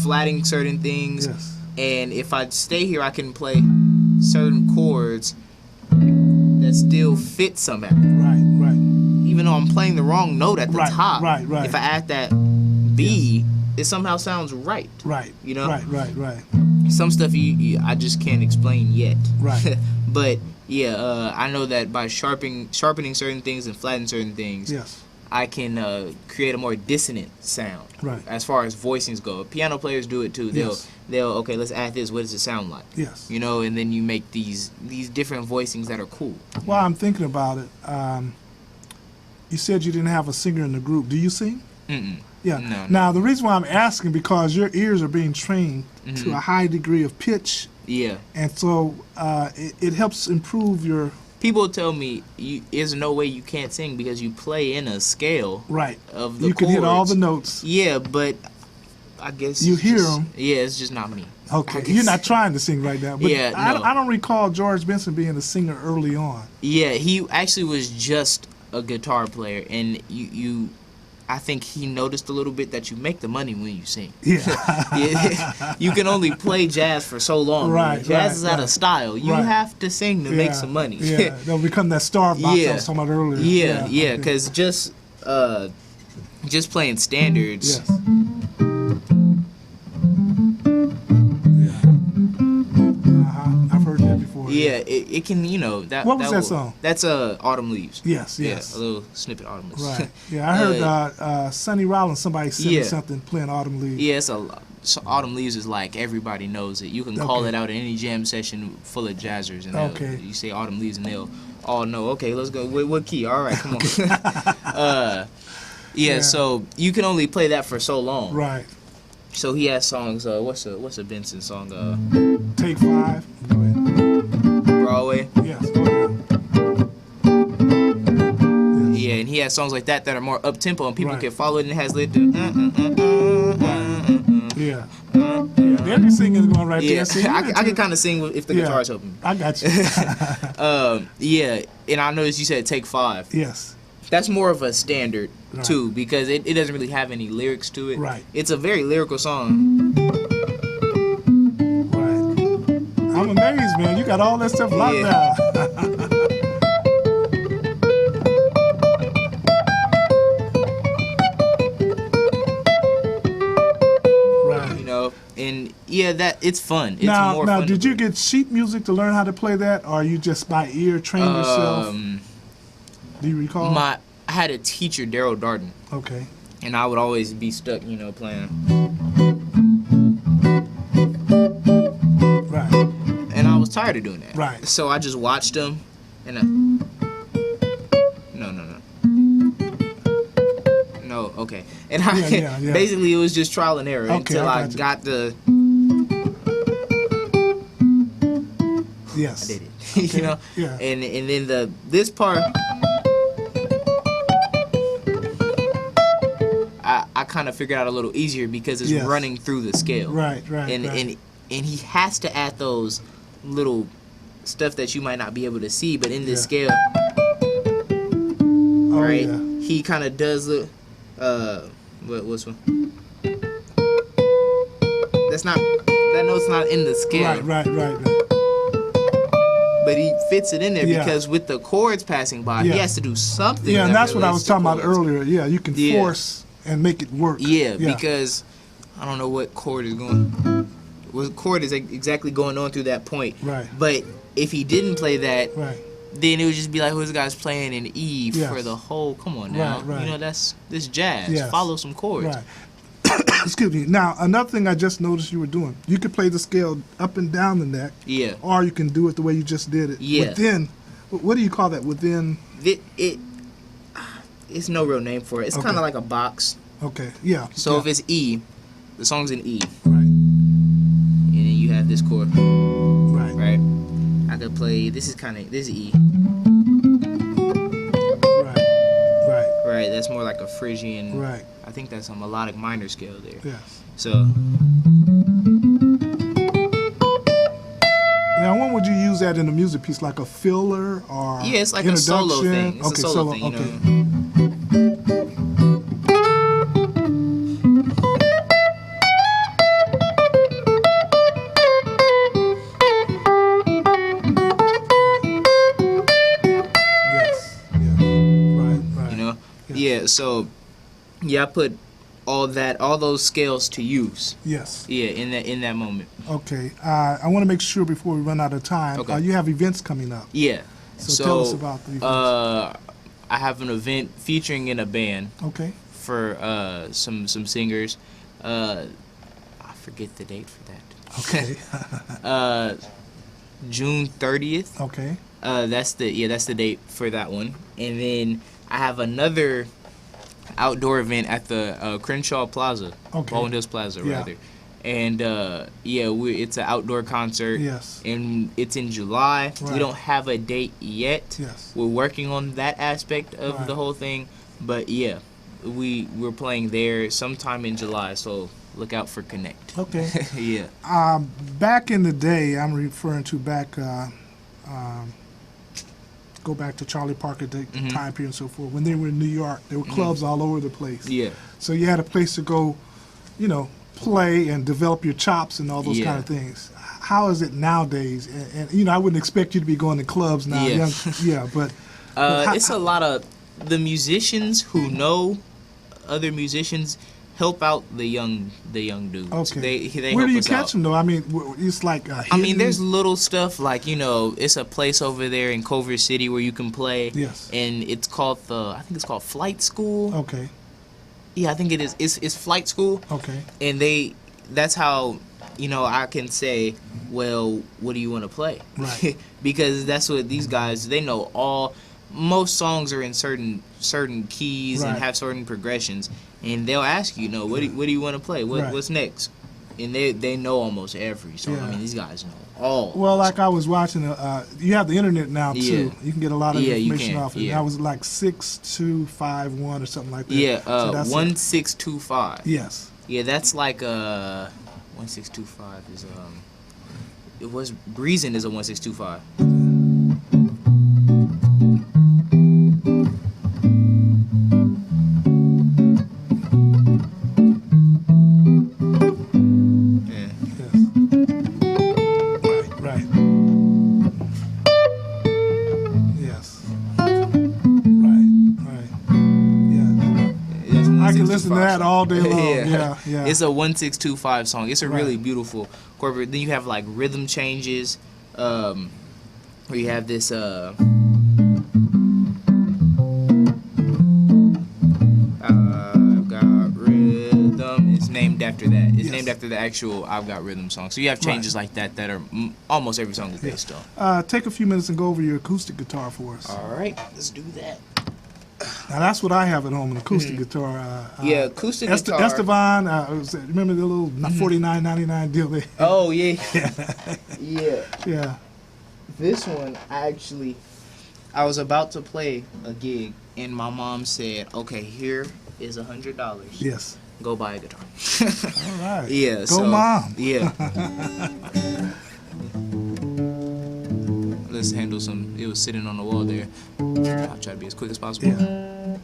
flatting certain things. Yes. And if I stay here, I can play certain chords that still fit somehow. Right. Even though I'm playing the wrong note at the top. Right. If I add that B, it somehow sounds right. Right. You know? Right. Some stuff I just can't explain yet. Right. But yeah, I know that by sharpening certain things and flattening certain things, yes, I can create a more dissonant sound. Right. As far as voicings go, piano players do it too. They'll okay, let's add this. What does it sound like? Yes. And then you make these different voicings that are cool. Well, I'm thinking about it. You said you didn't have a singer in the group. Do you sing? Mm-mm. Yeah. No. Now the reason why I'm asking because your ears are being trained to a high degree of pitch. Yeah. And so it helps improve your. People tell me there's no way you can't sing because you play in a scale. Right. Of the you can hit all the notes. Yeah, but I guess you hear them. Yeah, it's just not me. Okay, you're not trying to sing right now. But yeah, no. I don't recall George Benson being a singer early on. Yeah, he actually was just a guitar player, and I think he noticed a little bit that you make the money when you sing. Yeah. You can only play jazz for so long. Right. Jazz is out of style. You have to sing to make some money. Yeah, they'll become that star box I was talking about earlier. Yeah, because just playing standards. Yes. I've heard that before. Yeah, it can, that. What was that song? That's Autumn Leaves. Yes. Yeah, a little snippet of Autumn Leaves. Right. Yeah, I heard Sonny Rollins, somebody sent me something playing Autumn Leaves. Yeah, so Autumn Leaves is like everybody knows it. You can call it out in any jam session full of jazzers, and you say Autumn Leaves, and they'll all know. Okay, let's go. What key? All right, come on. Yeah, so you can only play that for so long. Right. So he has songs. What's a Benson song? Take 5. Go ahead. Broadway. Yes. Go ahead. Yeah, and he has songs like that are more up tempo, and people can follow it. And it has lit. Yeah. They'll be singing going right there. See, I can kind of sing if the guitar's helping me. I got you. Yeah, and I noticed you said Take 5. Yes. That's more of a standard, too, because it doesn't really have any lyrics to it. Right. It's a very lyrical song. Right. I'm amazed, man. You got all that stuff locked down. And it's fun. It's more fun. Now, did you get sheet music to learn how to play that, or you just by ear train yourself? Do you recall? I had a teacher, Daryl Darden. Okay. And I would always be stuck, playing. Right. And I was tired of doing that. Right. So I just watched him, and No, okay. And basically it was just trial and error until I got the. Yes. I did it. Okay. You know. Yeah. And then this part, I kind of figured out a little easier because it's running through the scale. Right. And he has to add those little stuff that you might not be able to see, but in this scale, right? Yeah. He kind of does the what's one? That note's not in the scale. Right. But he fits it in there because with the chords passing by, he has to do something. Yeah, and that's what I was talking about chords. earlier. Yeah, you can force and make it work. Yeah, because I don't know what chord is going. What chord is exactly going on through that point. Right. But if he didn't play that, right, then it would just be like, who's the guy's playing in E Yes. for the whole. Come on now, Right. you know this jazz. Yes. Follow some chords. right. Excuse me. Now, another thing I just noticed you were doing, you could play the scale up and down the neck, Yeah. or you can do it the way you just did it. Yeah. Within, what do you call that? Within. It's no real name for it. It's Okay. kind of like a box. Okay. Yeah. So yeah. if it's E, the song's in E, Right. and then you have this chord, Right. right? I could play. This is E, Right. Right. right? That's more like a Phrygian. Right. I think that's a melodic minor scale there. Yes. So Now, when would you use that in a music piece, like a filler or yeah, it's like a solo introduction? thing. It's Okay, a solo thing. You okay. know? Yes. Yeah. Right. You know? Yes. Yeah. So I put all those scales to use. Yes. Yeah, in that moment. Okay. I want to make sure before we run out of time. Okay. You have events coming up. Yeah. So tell us about the events. I have an event featuring in a band Okay. for some singers. I forget the date for that. Okay. June 30th. Okay. That's the date for that one. And then I have another outdoor event at the Crenshaw Plaza, Okay. Baldwin Hills Plaza, Yeah. rather. And it's an outdoor concert. Yes. And it's in July. Right. We don't have a date yet. Yes. We're working on that aspect of Right. the whole thing, but yeah, we're playing there sometime in July. So look out for Connect. Okay. Yeah. Back in the day, I'm referring to back. Go back to Charlie Parker time period and so forth. When they were in New York, there were clubs all over the place. Yeah. So you had a place to go, play and develop your chops and all those Yeah. kind of things. How is it nowadays? And I wouldn't expect you to be going to clubs now. Yeah. But It's a lot of the musicians who know other musicians help out the young dudes. Okay. They Where help do you us catch out. them though? I mean, it's like. I mean, there's little stuff like it's a place over there in Culver City where you can play. Yes. And it's called I think it's called Flight School. Okay. Yeah, I think it is. It's Flight School. Okay. And that's how I can say, well, what do you want to play? Right. Because that's what these guys, they know most songs are in certain keys and Right. have certain progressions, and they'll ask you, what do you want to play? Right. What's next? And they know almost every song. Yeah. I mean, these guys know all. Well, like I was watching, you have the internet now too. Yeah. You can get a lot of Yeah, you information can. off it. Yeah. That was like 6251 or something like that. Yeah, So that's 1625. Yes. Yeah, that's like 1625 is it was Breezin' is a 1625. Yes. Right. Yes. Right. Yeah. I can listen to that all day long. Yeah. It's a 1625 song. It's a really Right. beautiful chord. Then you have like rhythm changes, where you have this I've got rhythm. It's named after that. It's Yes. named after the actual I've Got Rhythm song. So you have changes like that are almost every song is based on. Take a few minutes and go over your acoustic guitar for us. All right, let's do that. Now that's what I have at home, an acoustic guitar. Yeah, acoustic guitar. Esteban, remember the little $49.99 deal they had? Oh yeah, yeah. Yeah. this one, I was about to play a gig, and my mom said, "Okay, here is $100. Yes. Go buy a guitar." All right. Yeah. Go, Mom. Yeah. Let's handle some. It was sitting on the wall there. I'll try to be as quick as possible. Yeah.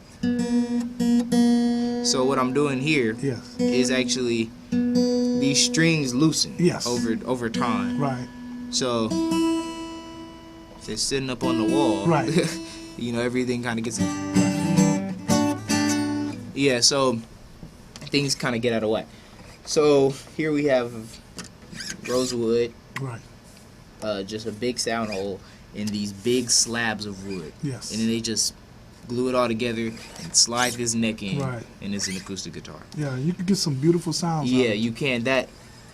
So what I'm doing here is actually these strings loosen over time. Right. So if they're sitting up on the wall, right. You know, everything kind of gets. Yeah. So things kind of get out of whack. So here we have rosewood. Right. Just a big sound hole in these big slabs of wood. Yes. And then they just glue it all together and slide this neck in. Right. And it's an acoustic guitar. Yeah, you can get some beautiful sounds. Yeah, you can.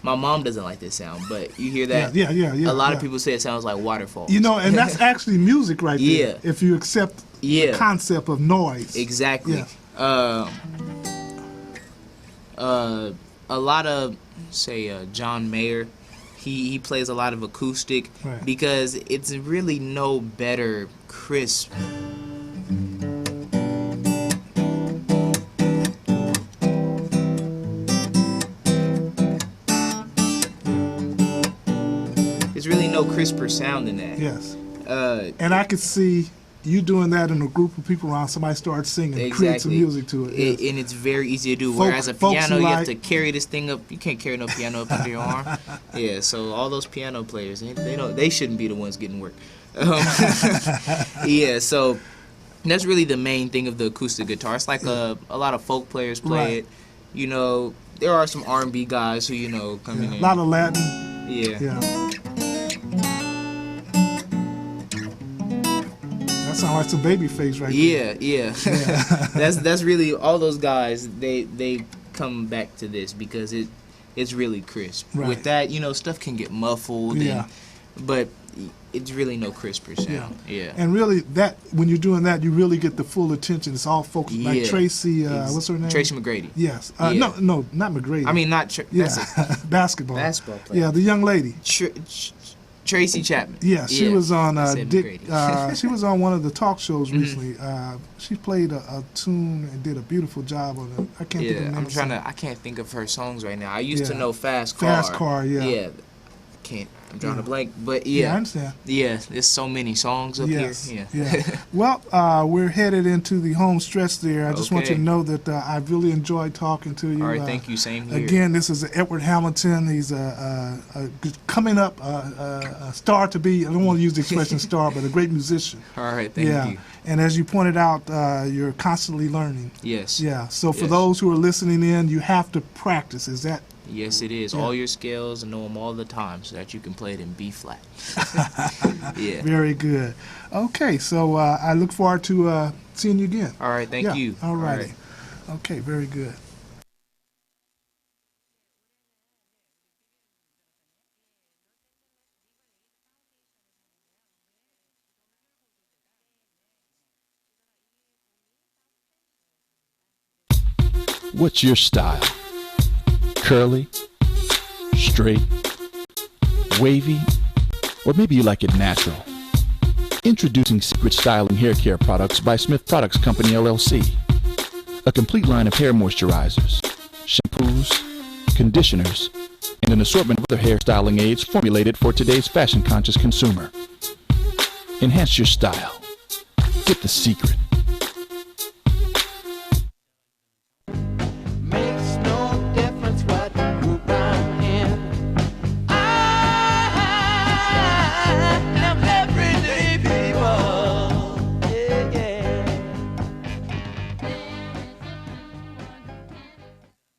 My mom doesn't like this sound, but you hear that? Yeah. A lot of people say it sounds like waterfalls. You know, and that's actually music right there. Yeah. If you accept the concept of noise. Exactly. Yeah. A lot of, say, John Mayer, he plays a lot of acoustic because it's really no better crisp. There's really no crisper sound than that. Yes. And I could see you doing that in a group of people around, somebody starts singing, create some music to it. Yes. And it's very easy to do. Whereas a piano, you have to carry this thing up. You can't carry no piano up under your arm. Yeah, so all those piano players, they shouldn't be the ones getting work. Yeah, so that's really the main thing of the acoustic guitar. It's like a lot of folk players play it. You know, there are some R&B guys who, come in. A lot of Latin. Yeah. That sounds like some Babyface right there. Yeah. That's really all those guys. They come back to this because it's really crisp. Right. With that, stuff can get muffled. But it's really no crisper sound. Yeah. And really, that when you're doing that, you really get the full attention. It's all focused. Like Tracy, what's her name? Tracy McGrady. Yes. No, not McGrady. I mean, not. Basketball. Basketball player. Yeah, the young lady. Tracy Chapman. Yeah, she was on Dick. She was on one of the talk shows recently. She played a tune and did a beautiful job on it. I can't think of the name. I can't think of her songs right now. I used to know Fast Car. Fast Car, yeah. Yeah. I'm drawing a blank, but I understand. Yeah, there's so many songs up here. Yeah. Well, we're headed into the home stretch there. I just want you to know that I've really enjoyed talking to you. All right, thank you. Same here. Again, this is Edward Hamilton. He's coming up a star to be. I don't want to use the expression star, but a great musician. All right, thank you. And as you pointed out, you're constantly learning. Yes. Yeah. So for those who are listening in, you have to practice. Is that? Yes, it is. All your scales, know them all the time so that you can play it in B flat. Yeah. Very good. Okay, so I look forward to seeing you again. All right, thank you. All righty. Okay, very good. What's your style? Curly, straight, wavy, or maybe you like it natural. Introducing Secret Styling Hair Care Products by Smith Products Company, LLC. A complete line of hair moisturizers, shampoos, conditioners, and an assortment of other hair styling aids formulated for today's fashion-conscious consumer. Enhance your style. Get the secret.